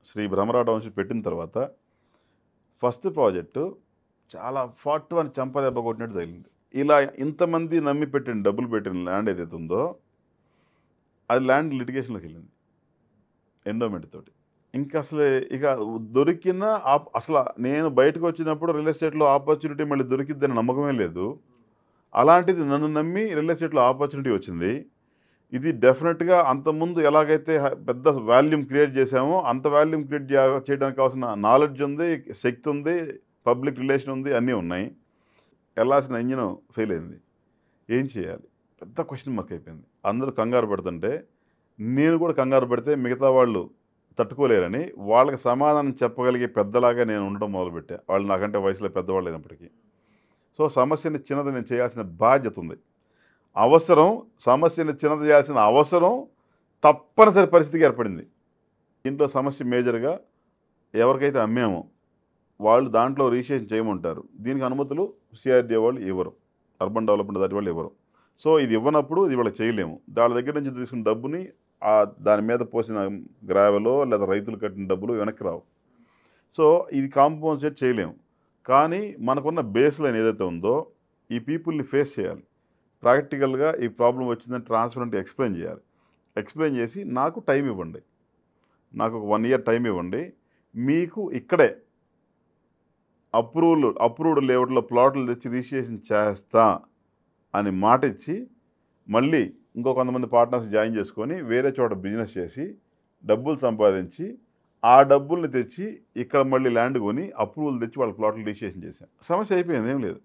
Shri భ్రమరావ township పెట్టిన తర్వాత first project చాలా ఫాట్ అని చెంపదెబ్బ కొట్టినట్టు తగిలింది. ఇలా ఇంతమంది నమ్మి పెట్టిన డబ్బులు పెట్టిన ల్యాండ్ ఏదైతే ఉందో, అది ల్యాండ్ లిటిగేషన్‌లోకెళ్ళింది ఎండోమెంట్ తోటి. ఇంకసలు ఇక దొరికిన అసల నేను బయటకొచ్చినప్పుడు రియల్ ఎస్టేట్‌లో ఆపర్చునిటీ మళ్ళీ దొరికిద్దని నమ్మకమే లేదు. అలాంటిది నన్ను నమ్మి రియల్ ఎస్టేట్‌లో ఆపర్చునిటీ వచ్చింది. ఇది డెఫినిట్‌గా అంతకుముందు ఎలాగైతే పెద్ద వాల్యూమ్ క్రియేట్ చేశామో, అంత వాల్యూమ్ క్రియేట్ చేయడానికి కావాల్సిన నాలెడ్జ్ ఉంది, శక్తి ఉంది, పబ్లిక్ రిలేషన్ ఉంది, అన్నీ ఉన్నాయి. ఎళ్ళాల్సిన ఇంజిన్ ఫెయిల్ అయింది. ఏం చేయాలి? పెద్ద క్వెషన్ మార్క్ అయిపోయింది. అందరూ కంగారు పడుతుంటే, నేను కూడా కంగారు పడితే మిగతా వాళ్ళు తట్టుకోలేరని, వాళ్ళకి సమాధానం చెప్పగలిగే పెద్దలాగా నేను ఉండడం మొదలుపెట్టా. వాళ్ళు నాకంటే వయసులో పెద్దవాళ్ళు అయినప్పటికీ. సో, సమస్యని చిన్నది నేను చేయాల్సిన బాధ్యత ఉంది. సమస్యని చిన్నది చేయాల్సిన అవసరం తప్పనిసరి పరిస్థితికి ఏర్పడింది. దీంట్లో సమస్య మేజర్‌గా ఎవరికైతే అమ్మామో, వాళ్ళు దాంట్లో రిజిస్ట్రేషన్ చేయమంటారు. దీనికి అనుమతులు సిఆర్‌డీఏ వాళ్ళు ఇవ్వరు. అర్బన్ డెవలప్‌మెంట్ అథారిటీ వాళ్ళు ఇవ్వరు. సో, ఇది ఇవ్వనప్పుడు ఇది వాళ్ళకి చేయలేము. వాళ్ళ దగ్గర నుంచి తీసుకున్న డబ్బుని దాని మీద పోసిన గ్రావెలో లేదా రైతులు కట్టిన డబ్బులు వెనక్కి రావు. సో, ఇది కాంపన్సేట్ చేయలేము. కానీ మనకున్న బేస్ లైన్ ఏదైతే ఉందో, ఈ పీపుల్‌ని ఫేస్ చేయాలి. ప్రాక్టికల్‌గా ఈ ప్రాబ్లమ్ వచ్చిందని ట్రాన్స్‌పరెంట్‌గా ఎక్స్‌ప్లెయిన్ చేయాలి. ఎక్స్‌ప్లెయిన్ చేసి నాకు టైం ఇవ్వండి. నాకు ఒక 1 ఇయర్ టైం ఇవ్వండి. మీకు ఇక్కడే అప్రూవ్డ్ లేఅవుట్‌లో ప్లాట్లు తెచ్చి రిజిస్ట్రేషన్ చేస్తా అని మాటిచ్చి, మళ్ళీ ఇంకో కొంతమంది పార్ట్నర్స్ జాయిన్ చేసుకొని వేరే చోట బిజినెస్ చేసి, డబ్బులు సంపాదించి, ఆ డబ్బుల్ని తెచ్చి ఇక్కడ మళ్ళీ ల్యాండ్ కొని అప్రూవల్ తెచ్చి వాళ్ళ ప్లాట్లు రిజిస్ట్రేషన్ చేశాం. సమస్య అయిపోయింది. ఏం లేదు.